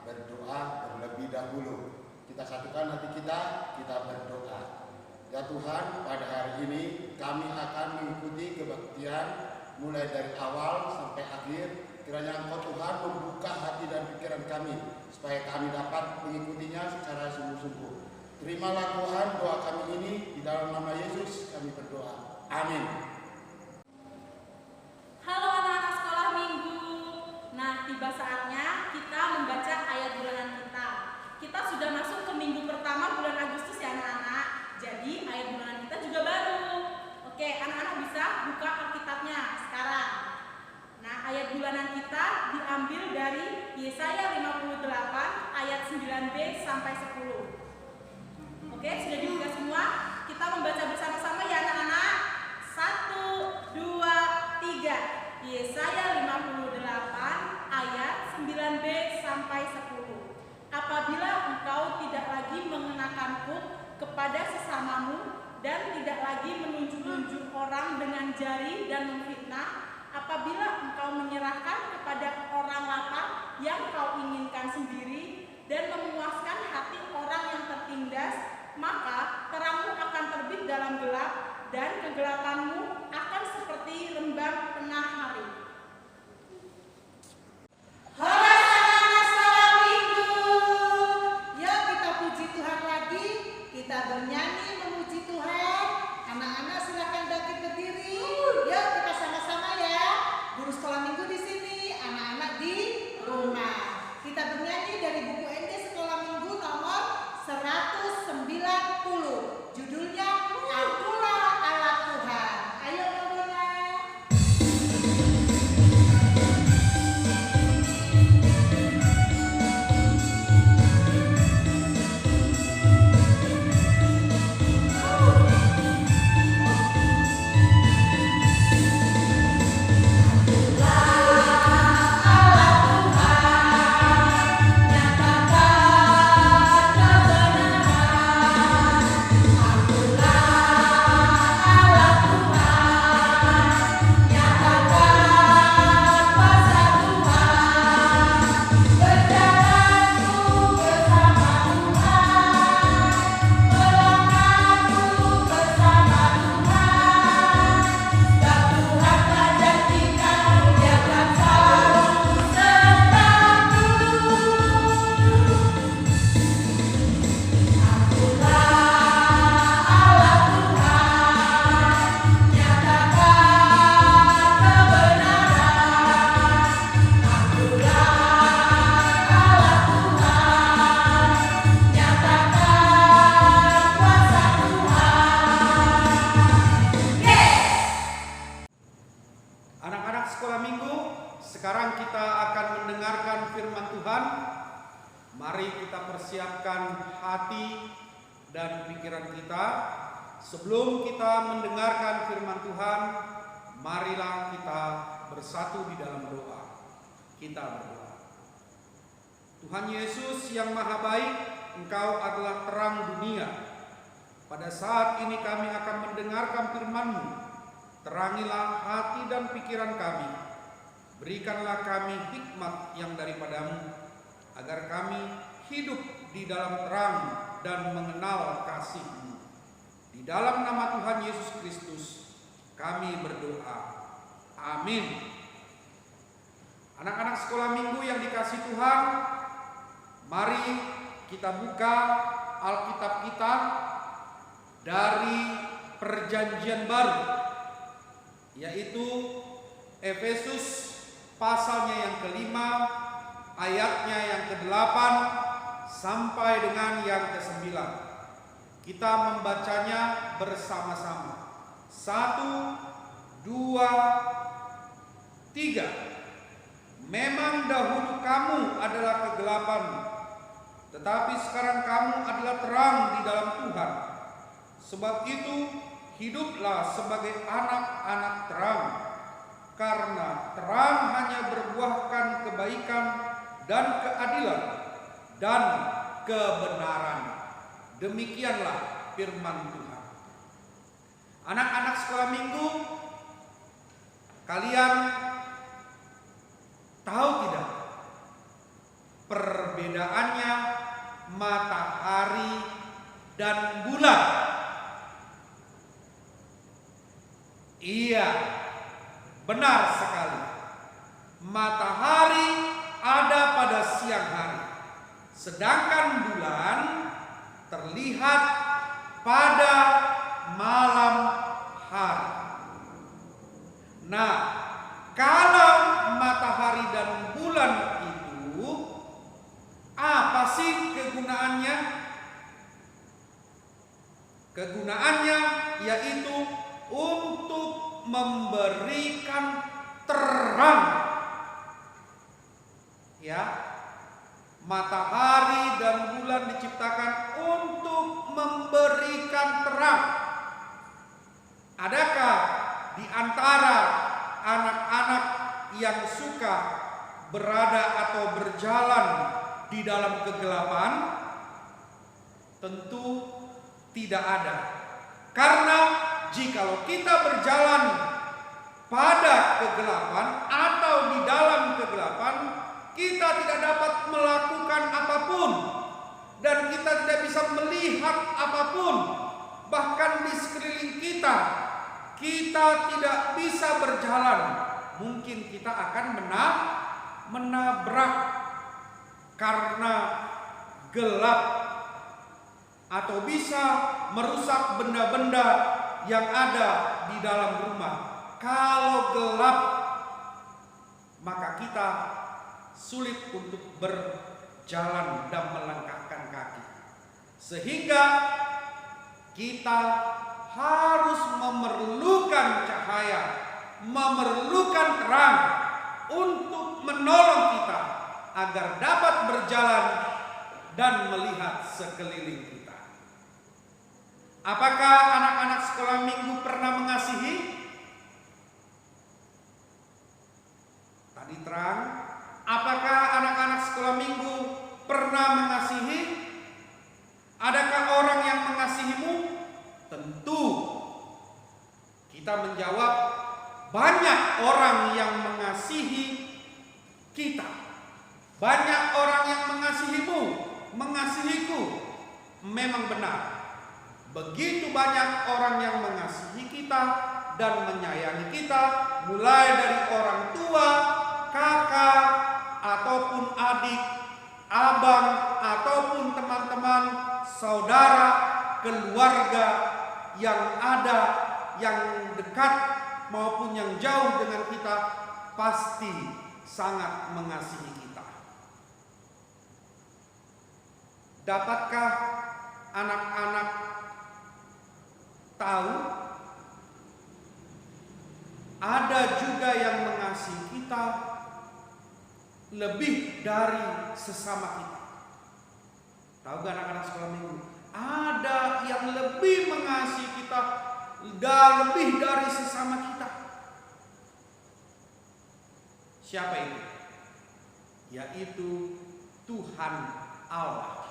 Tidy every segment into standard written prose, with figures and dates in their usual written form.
berdoa terlebih dahulu. Kita satukan hati kita berdoa. Ya Tuhan, pada hari ini kami akan mengikuti kebaktian mulai dari awal sampai akhir. Kiranya Engkau Tuhan membuka hati dan pikiran kami supaya kami dapat mengikutinya secara sungguh-sungguh. Terimalah Tuhan doa kami ini, di dalam nama Yesus kami berdoa. Amin. Halo anak-anak sekolah minggu. Nah, tiba saatnya kita membaca ayat bulanan kita. Kita sudah masuk ke minggu pertama bulan Agustus ya anak-anak. Jadi ayat bulanan kita juga baru. Oke, anak-anak bisa buka Alkitabnya sekarang. Nah, ayat bulanan kita diambil dari Yesaya 58 ayat 9b sampai 10. Oke, sudah dibuka semua? Kita membaca bersama-sama ya anak-anak. 1, 2, 3. Yesaya 58 ayat 9b sampai 10. Apabila engkau tidak lagi mengenakan kuk kepada sesamamu dan tidak lagi menunjuk-nunjuk orang dengan jari dan memfitnah, apabila engkau menyerahkan kepada orang lapar yang kau inginkan sendiri dan memuaskan hati orang yang tertindas, maka terangmu akan terbit dalam gelap dan kegelapanmu akan seperti rembang tengah hari. Kita bernyanyi memuji Tuhan. Anak-anak silakan bangkit berdiri. Yuk kita sama-sama ya. Guru sekolah minggu di sini, anak-anak di rumah. Kita bernyanyi dari buku ND Sekolah Minggu nomor 190. Judulnya Akulah Allah Tuhan. Ayo Mona. Sekarang kita akan mendengarkan firman Tuhan. Mari kita persiapkan hati dan pikiran kita. Sebelum kita mendengarkan firman Tuhan, marilah kita bersatu di dalam doa. Kita berdoa. Tuhan Yesus yang Maha Baik, Engkau adalah terang dunia. Pada saat ini kami akan mendengarkan firman-Mu. Terangilah hati dan pikiran kami. Berikanlah kami hikmat yang daripadamu, agar kami hidup di dalam terang dan mengenal kasih-Mu. Di dalam nama Tuhan Yesus Kristus kami berdoa. Amin. Anak-anak sekolah minggu yang dikasih Tuhan, mari kita buka Alkitab kita dari Perjanjian Baru, yaitu Efesus pasalnya yang ke-5, ayatnya yang ke-8 sampai dengan yang ke-9. Kita membacanya bersama-sama. 1, 2, 3. Memang dahulu kamu adalah kegelapan, tetapi sekarang kamu adalah terang di dalam Tuhan. Sebab itu hiduplah sebagai anak-anak terang. Karena terang hanya berbuahkan kebaikan dan keadilan dan kebenaran. Demikianlah firman Tuhan. Anak-anak sekolah minggu, kalian tahu tidak perbedaan perbedaannya matahari dan bulan. Iya, benar sekali. Matahari ada pada siang hari, sedangkan bulan terlihat pada malam hari. Nah, kalau matahari dan bulan itu apa sih kegunaannya? Kegunaannya yaitu untuk memberikan terang. Ya, matahari dan bulan diciptakan untuk memberikan terang. Adakah di antara anak-anak yang suka berada atau berjalan di dalam kegelapan? Tentu tidak ada. Karena jikalau kita berjalan pada kegelapan atau di dalam kegelapan, kita tidak dapat melakukan apapun dan kita tidak bisa melihat apapun. Bahkan di sekeliling kita tidak bisa berjalan. Mungkin kita akan menabrak karena gelap, atau bisa merusak benda-benda yang ada di dalam rumah. Kalau gelap, maka kita sulit untuk berjalan dan melangkahkan kaki. Sehingga kita harus memerlukan cahaya, memerlukan terang untuk menolong kita agar dapat berjalan dan melihat sekeliling kita. Apakah anak-anak sekolah minggu pernah mengasihi? Tadi terang. Apakah anak-anak sekolah minggu pernah mengasihi? Adakah orang yang mengasihimu? Tentu. Kita menjawab, banyak orang yang mengasihi kita. Banyak orang yang mengasihimu, mengasihiku. Memang benar. Begitu banyak orang yang mengasihi kita dan menyayangi kita, mulai dari orang tua, kakak, ataupun adik, abang, ataupun teman-teman, saudara, keluarga yang ada, yang dekat maupun yang jauh dengan kita, pasti sangat mengasihi kita. Dapatkah anak-anak tahu ada juga yang mengasihi kita lebih dari sesama kita? Tahu gak anak-anak sekolah minggu? Ada yang lebih mengasihi kita dan lebih dari sesama kita. Siapa itu? Yaitu Tuhan Allah.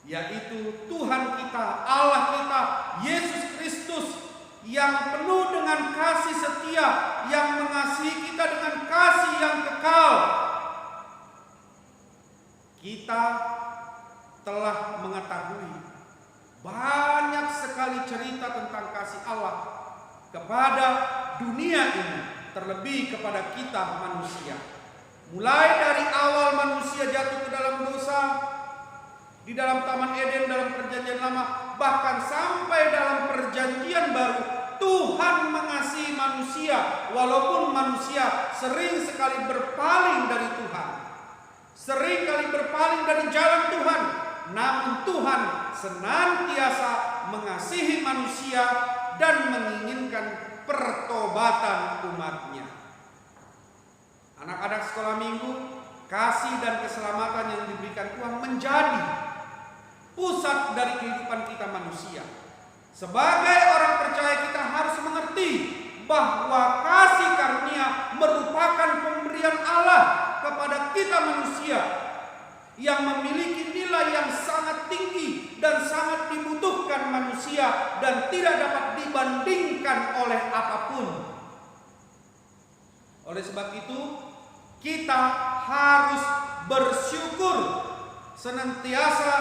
Yaitu Tuhan kita, Allah kita, Yesus Kristus, yang penuh dengan kasih setia, yang mengasihi kita dengan kasih yang kekal. Kita telah mengetahui banyak sekali cerita tentang kasih Allah kepada dunia ini, terlebih kepada kita manusia. Mulai dari awal manusia jatuh ke dalam dosa, di dalam Taman Eden, dalam Perjanjian Lama, bahkan sampai dalam Perjanjian Baru, Tuhan mengasihi manusia, walaupun manusia sering sekali berpaling dari Tuhan, sering kali berpaling dari jalan Tuhan, namun Tuhan senantiasa mengasihi manusia dan menginginkan pertobatan umatnya. Anak-anak sekolah minggu, kasih dan keselamatan yang diberikan Tuhan menjadi pusat dari kehidupan kita manusia. Sebagai orang percaya, kita harus mengerti bahwa kasih karunia merupakan pemberian Allah kepada kita manusia yang memiliki nilai yang sangat tinggi dan sangat dibutuhkan manusia dan tidak dapat dibandingkan oleh apapun. Oleh sebab itu, kita harus bersyukur senantiasa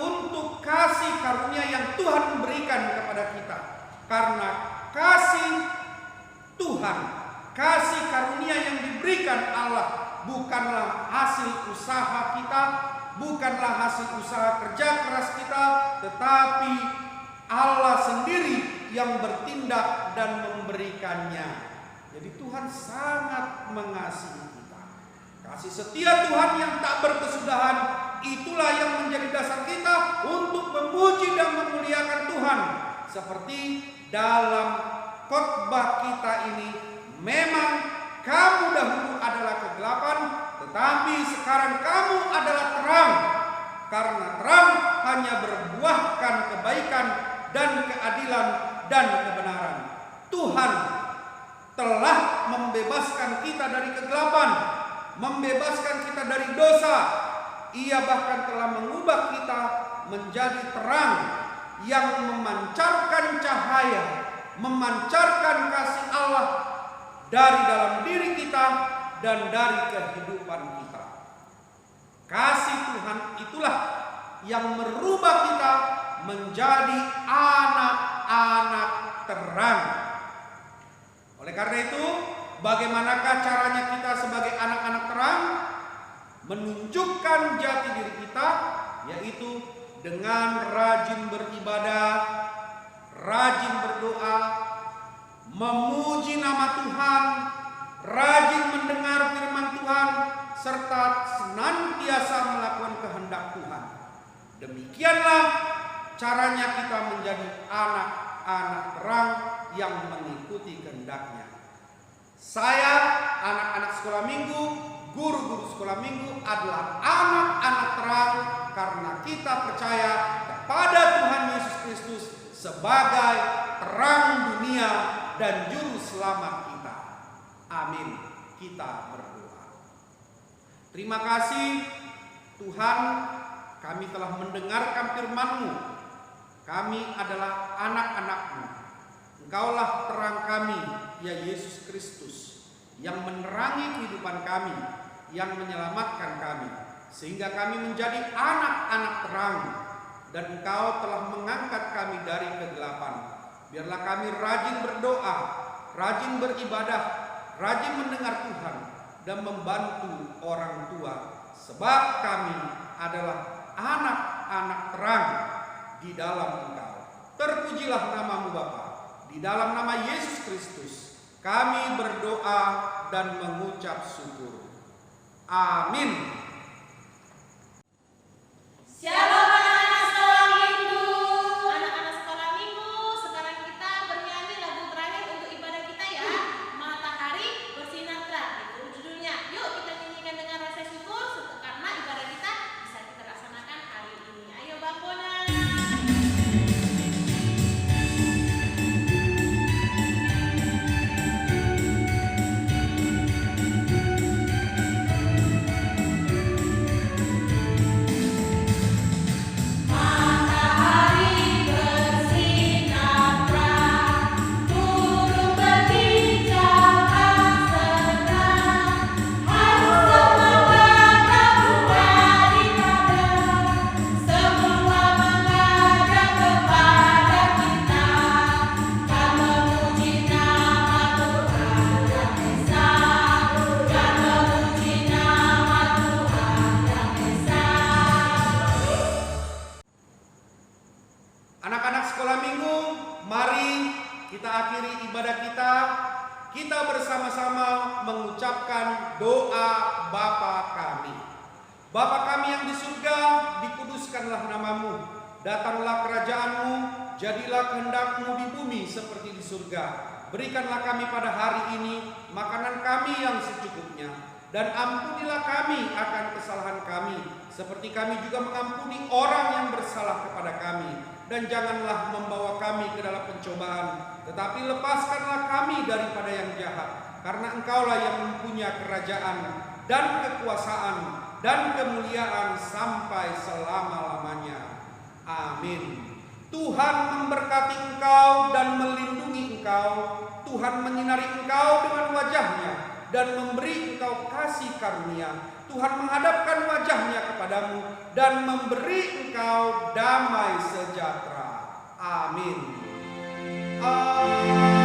untuk kasih karunia yang Tuhan berikan kepada kita. Karena kasih Tuhan, kasih karunia yang diberikan Allah bukanlah hasil usaha kita, bukanlah hasil usaha kerja keras kita, tetapi Allah sendiri yang bertindak dan memberikannya. Jadi Tuhan sangat mengasihi kita. Kasih setia Tuhan yang tak berkesudahan, itulah yang menjadi dasar kita untuk memuji dan memuliakan Tuhan. Seperti dalam khotbah kita ini, memang kamu dahulu adalah kegelapan, tetapi sekarang kamu adalah terang. Karena terang hanya berbuahkan kebaikan dan keadilan dan kebenaran. Tuhan telah membebaskan kita dari kegelapan, membebaskan kita dari dosa. Ia bahkan telah mengubah kita menjadi terang yang memancarkan cahaya, memancarkan kasih Allah dari dalam diri kita dan dari kehidupan kita. Kasih Tuhan itulah yang merubah kita menjadi anak-anak terang. Oleh karena itu, bagaimanakah caranya kita sebagai anak-anak terang menunjukkan jati diri kita, yaitu dengan rajin beribadah, rajin berdoa, memuji nama Tuhan, rajin mendengar firman Tuhan, serta senantiasa melakukan kehendak Tuhan. Demikianlah caranya kita menjadi anak-anak terang yang mengikuti kehendaknya. Saya, anak-anak sekolah minggu, guru-guru sekolah minggu adalah anak-anak terang karena kita percaya kepada Tuhan Yesus Kristus sebagai terang dunia dan juru selamat kita. Amin. Kita berdoa. Terima kasih Tuhan, kami telah mendengarkan firman-Mu. Kami adalah anak-anak-Mu. Engkaulah terang kami, ya Yesus Kristus, yang menerangi kehidupan kami, yang menyelamatkan kami, sehingga kami menjadi anak-anak terang. Dan Engkau telah mengangkat kami dari kegelapan. Biarlah kami rajin berdoa, rajin beribadah, rajin mendengar Tuhan, dan membantu orang tua, sebab kami adalah anak-anak terang di dalam Engkau. Terpujilah nama-Mu Bapa. Di dalam nama Yesus Kristus kami berdoa dan mengucap syukur. Amin. Shalom anak-anak sekolah minggu. Anak-anak sekolah minggu, sekarang kita bernyanyi lagu terakhir untuk ibadah kita ya. Matahari bersinar terang, itu judulnya. Yuk kita nyanyikan dengan rasa syukur karena ibadah kita bisa kita laksanakan hari ini. Ayo Bang Bona. Anak-anak sekolah minggu, mari kita akhiri ibadah kita. Kita bersama-sama mengucapkan doa Bapa kami. Bapa kami yang di surga, dikuduskanlah nama-Mu. Datanglah kerajaan-Mu, jadilah kehendak-Mu di bumi seperti di surga. Berikanlah kami pada hari ini makanan kami yang secukupnya. Dan ampunilah kami akan kesalahan kami, seperti kami juga mengampuni orang yang bersalah kepada kami. Dan janganlah membawa kami ke dalam pencobaan, tetapi lepaskanlah kami daripada yang jahat. Karena Engkaulah yang mempunyai kerajaan dan kekuasaan dan kemuliaan sampai selama-lamanya. Amin. Tuhan memberkati engkau dan melindungi engkau. Tuhan menyinari engkau dengan wajah-Nya dan memberi engkau kasih karunia. Tuhan menghadapkan wajahnya kepadamu dan memberi engkau damai sejahtera. Amin. Amin.